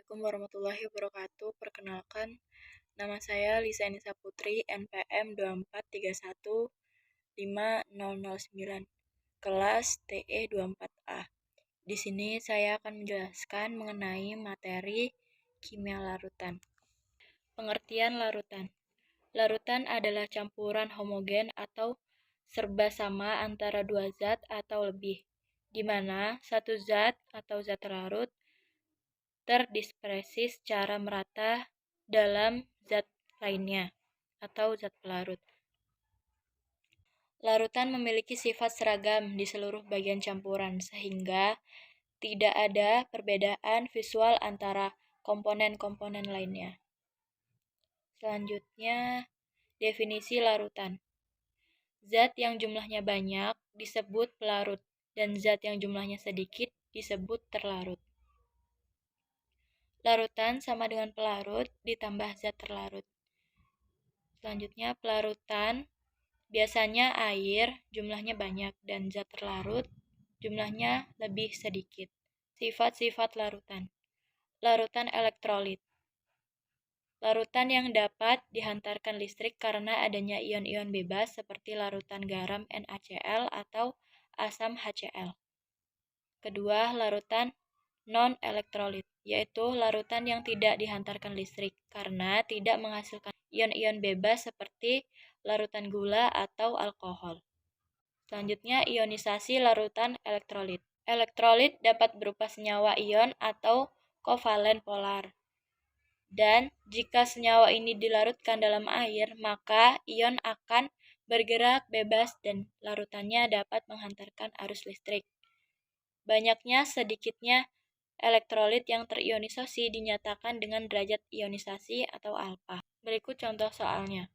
Assalamualaikum warahmatullahi wabarakatuh. Perkenalkan, nama saya Lisa Nisa Putri, NPM 243150009, kelas TE 24A. Di sini saya akan menjelaskan mengenai materi kimia larutan. Pengertian larutan. Larutan adalah campuran homogen atau serba sama antara dua zat atau lebih, di mana satu zat atau zat larut terdispersi secara merata dalam zat lainnya atau zat pelarut. Larutan memiliki sifat seragam di seluruh bagian campuran sehingga tidak ada perbedaan visual antara komponen-komponen lainnya. Selanjutnya, definisi larutan. Zat yang jumlahnya banyak disebut pelarut dan zat yang jumlahnya sedikit disebut terlarut. Larutan sama dengan pelarut ditambah zat terlarut. Selanjutnya, pelarutan biasanya air jumlahnya banyak dan zat terlarut jumlahnya lebih sedikit. Sifat-sifat larutan. Larutan elektrolit. Larutan yang dapat dihantarkan listrik karena adanya ion-ion bebas seperti larutan garam NaCl atau asam HCl. Kedua, larutan non-elektrolit, yaitu larutan yang tidak dihantarkan listrik karena tidak menghasilkan ion-ion bebas seperti larutan gula atau alkohol. Selanjutnya, ionisasi larutan elektrolit. Elektrolit dapat berupa senyawa ion atau kovalen polar. Dan jika senyawa ini dilarutkan dalam air, maka ion akan bergerak bebas dan larutannya dapat menghantarkan arus listrik. Banyaknya sedikitnya elektrolit yang terionisasi dinyatakan dengan derajat ionisasi atau alfa. Berikut contoh soalnya.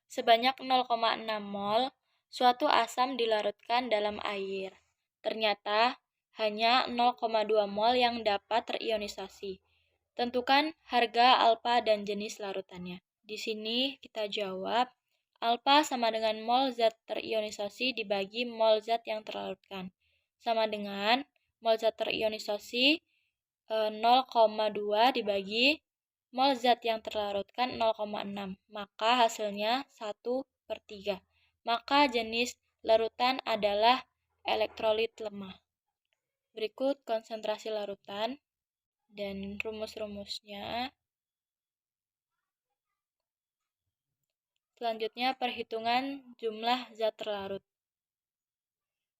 Sebanyak 0,6 mol suatu asam dilarutkan dalam air. Ternyata hanya 0,2 mol yang dapat terionisasi. Tentukan harga alfa dan jenis larutannya. Di sini kita jawab, alfa sama dengan mol zat terionisasi dibagi mol zat yang terlarutkan. Sama dengan mol zat terionisasi 0,2 dibagi mol zat yang terlarutkan 0,6. Maka hasilnya 1/3. Maka jenis larutan adalah elektrolit lemah. Berikut konsentrasi larutan dan rumus-rumusnya. Selanjutnya, perhitungan jumlah zat terlarut.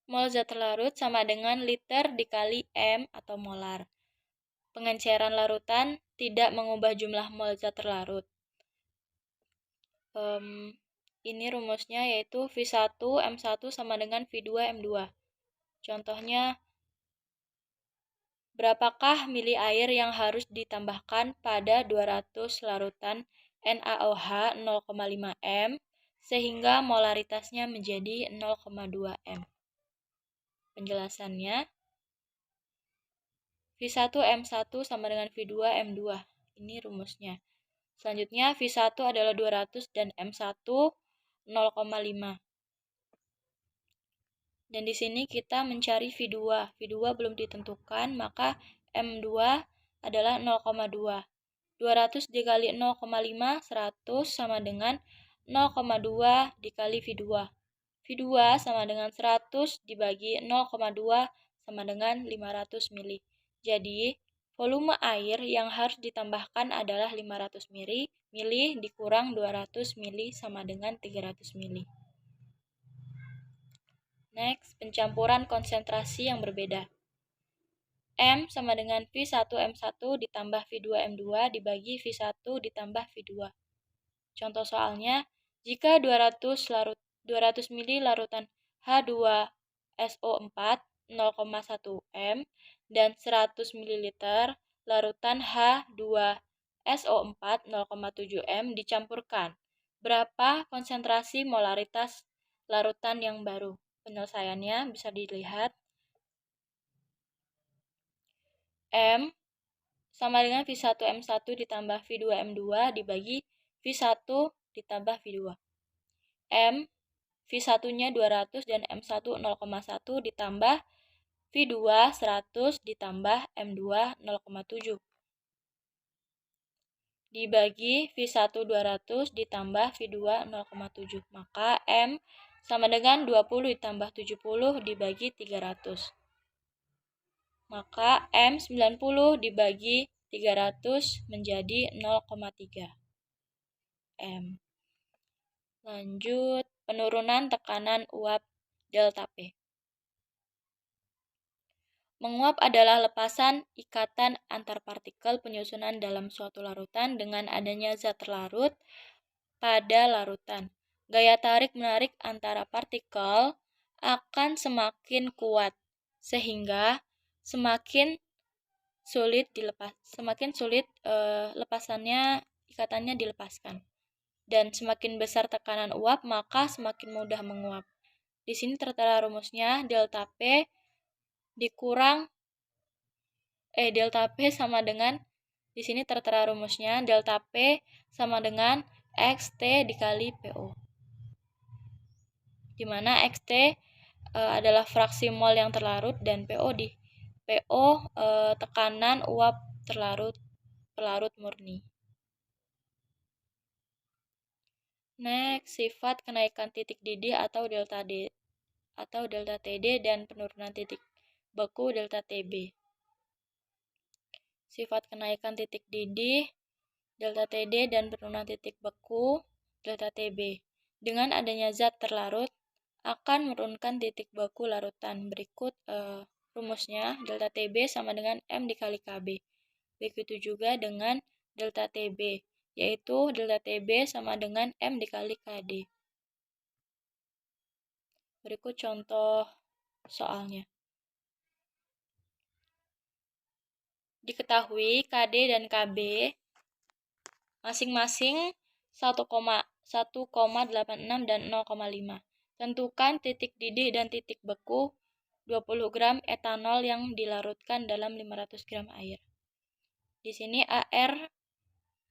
Mol zat terlarut sama dengan liter dikali M atau molar. Pengenceran larutan tidak mengubah jumlah mol zat terlarut. Ini rumusnya yaitu V1M1 sama dengan V2M2. Contohnya, berapakah mili air yang harus ditambahkan pada 200 larutan NaOH 0,5 M sehingga molaritasnya menjadi 0,2 M? Penjelasannya, V1M1 sama dengan V2M2. Ini rumusnya. Selanjutnya, V1 adalah 200 dan M1 0,5. Dan di sini kita mencari V2. V2 belum ditentukan, maka M2 adalah 0,2. 200 dikali 0,5, 100 sama dengan 0,2 dikali V2. V2 sama dengan 100 dibagi 0,2 sama dengan 500 mili. Jadi, volume air yang harus ditambahkan adalah 500 mili dikurang 200 mili sama dengan 300 mili. Next, pencampuran konsentrasi yang berbeda. M sama dengan V1M1 ditambah V2M2 dibagi V1 ditambah V2. Contoh soalnya, jika 200 mili larutan H2SO4 0,1 M dan 100 ml larutan H2SO4 0,7 M dicampurkan, berapa konsentrasi molaritas larutan yang baru? Penyelesaiannya bisa dilihat. M sama dengan V1M1 ditambah V2M2 dibagi V1 ditambah V2. M, V1-nya 200 dan M1 0,1 ditambah V2 100 ditambah M2 0,7 dibagi V1 200 ditambah V2 0,7. Maka M sama dengan 20 ditambah 70 dibagi 300. Maka M 90 dibagi 300 menjadi 0,3 M. Lanjut, penurunan tekanan uap delta P. Menguap adalah lepasan ikatan antar partikel penyusunan dalam suatu larutan dengan adanya zat terlarut pada larutan. Gaya tarik-menarik antara partikel akan semakin kuat, sehingga semakin sulit ikatannya dilepaskan. Dan semakin besar tekanan uap, maka semakin mudah menguap. Di sini tertera rumusnya, delta P sama dengan, di sini tertera rumusnya, delta P sama dengan XT dikali PO. Di mana XT adalah fraksi mol yang terlarut dan PO tekanan uap pelarut murni. Next, sifat kenaikan titik didih atau delta TD dan penurunan titik beku delta TB. Sifat kenaikan titik didih delta TD dan penurunan titik beku delta TB. Dengan adanya zat terlarut akan menurunkan titik beku larutan. Berikut rumusnya, delta TB sama dengan M dikali KB. Begitu juga dengan delta TB, yaitu delta TB sama dengan M dikali KD. Berikut contoh soalnya. Diketahui KD dan KB masing-masing 1,86 dan 0,5. Tentukan titik didih dan titik beku 20 gram etanol yang dilarutkan dalam 500 gram air. Di sini AR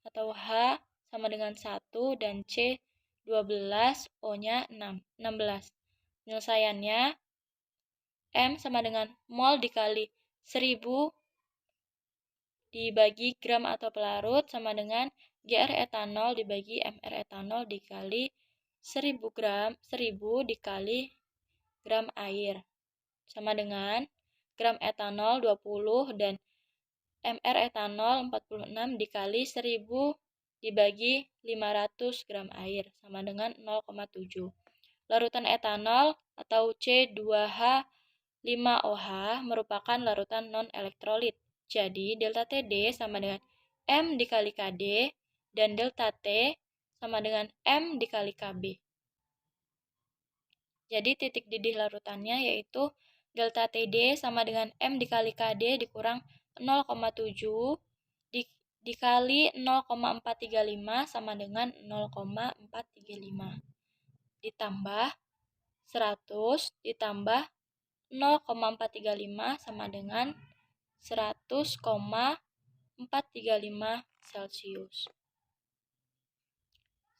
atau H sama dengan 1 dan C 12, O-nya 16. Penyelesaiannya, M sama dengan mol dikali 1000 dibagi gram atau pelarut sama dengan GR etanol dibagi MR etanol dikali 1000 dikali gram air sama dengan gram etanol 20 dan MR etanol 46 dikali 1000 dibagi 500 gram air sama dengan 0,7. Larutan etanol atau C2H5OH merupakan larutan non-elektrolit. Jadi, delta TD sama dengan M dikali KD dan delta T sama dengan M dikali KB. Jadi, titik didih larutannya yaitu delta TD sama dengan M dikali KD dikurang 0,7 dikali 0,435 sama dengan 0,435 ditambah 100 ditambah 0,435 sama dengan 100,435 Celcius.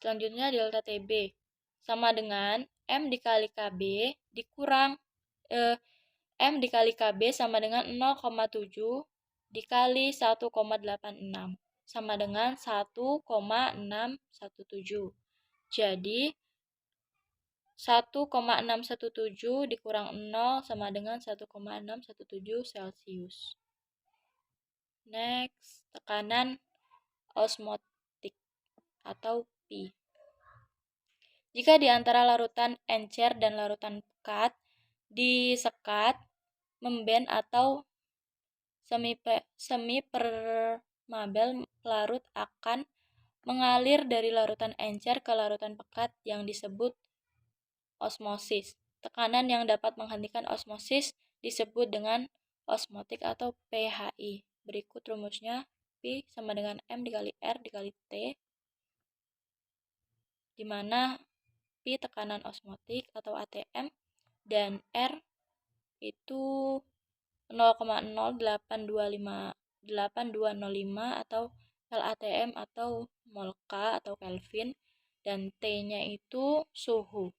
Selanjutnya delta TB sama dengan M dikali KB dikurang M dikali KB sama dengan 0,7 dikali 1,86 sama dengan 1,617. Jadi 1,617 dikurang 0 sama dengan 1,617 Celcius. Next, tekanan osmotik atau Pi. Jika di antara larutan encer dan larutan pekat disekat, memben atau semi permeabel pelarut akan mengalir dari larutan encer ke larutan pekat yang disebut osmosis. Tekanan yang dapat menghentikan osmosis disebut dengan osmotik atau PHI. Berikut rumusnya, P sama dengan M dikali R dikali T, di mana P tekanan osmotik atau ATM dan R itu 0,08205 atau LATM atau mol K atau Kelvin, dan T-nya itu suhu.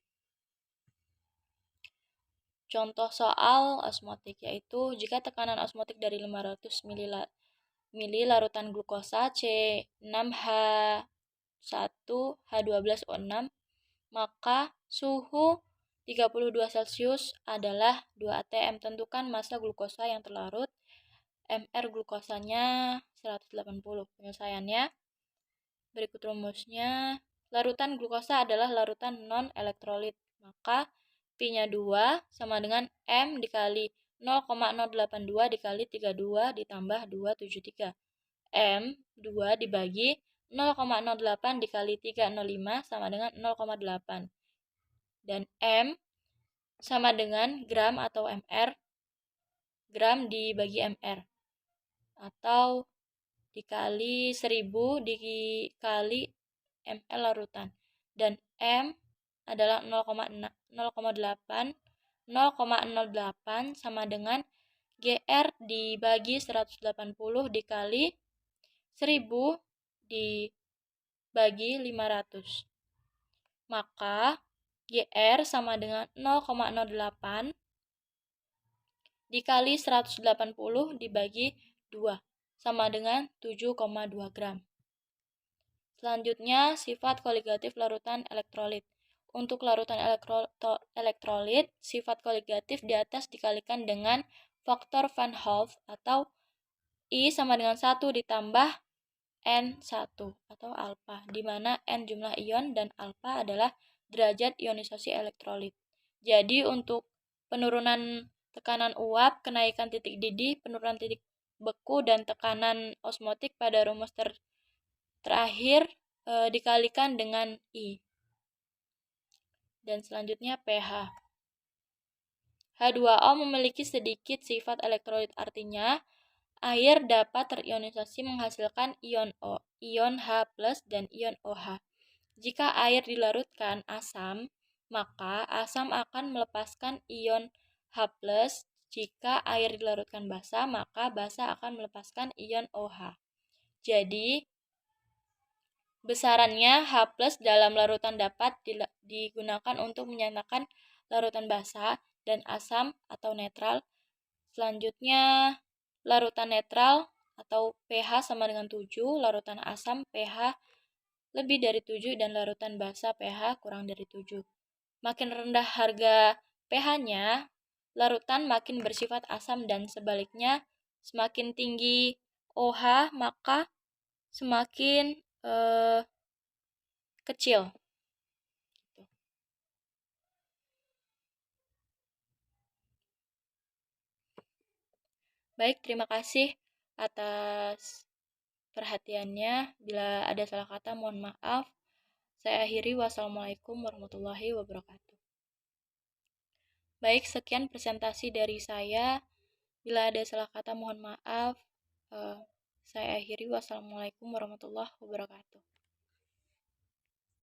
contoh soal osmotik, yaitu jika tekanan osmotik dari 500 ml larutan glukosa C6H1H12O6, maka suhu 32 Celcius adalah 2 atm. Tentukan massa glukosa yang terlarut. Mr glukosanya 180. Penyelesaiannya, berikut rumusnya. Larutan glukosa adalah larutan non-elektrolit, maka Pi-nya 2 sama dengan M dikali 0,082 dikali 32 ditambah 273. M 2 dibagi 0,08 dikali 305 sama dengan 0,8. Dan M sama dengan gram atau mr, gram dibagi mr, atau dikali 1000 dikali ml larutan. Dan M adalah 0,08 sama dengan GR dibagi 180 dikali 1000 dibagi 500. Maka GR sama dengan 0,08 dikali 180 dibagi 2 sama dengan 7,2 gram. Selanjutnya, sifat koligatif larutan elektrolit. Untuk larutan elektrolit, sifat koligatif di atas dikalikan dengan faktor Van Hoff atau I sama dengan 1 ditambah N1 atau alfa, di mana N jumlah ion dan alfa adalah derajat ionisasi elektrolit. Jadi untuk penurunan tekanan uap, kenaikan titik didih, penurunan titik beku, dan tekanan osmotik pada rumus terakhir dikalikan dengan I. Dan selanjutnya pH. H2O memiliki sedikit sifat elektrolit, artinya air dapat terionisasi menghasilkan ion O, ion H+, dan ion OH. Jika air dilarutkan asam, maka asam akan melepaskan ion H+. Jika air dilarutkan basa, maka basa akan melepaskan ion OH. Jadi, besarannya H+ dalam larutan dapat digunakan untuk menyatakan larutan basa dan asam atau netral. Selanjutnya, larutan netral atau pH sama dengan 7, larutan asam pH lebih dari 7, dan larutan basa pH kurang dari 7. Makin rendah harga pH-nya, larutan makin bersifat asam, dan sebaliknya, semakin tinggi OH maka semakin kecil. Baik, terima kasih atas perhatiannya. Bila ada salah kata, mohon maaf. Saya akhiri. Wassalamualaikum warahmatullahi wabarakatuh. Baik, sekian presentasi dari saya. Bila ada salah kata, mohon maaf. Saya akhiri. Wassalamualaikum warahmatullahi wabarakatuh.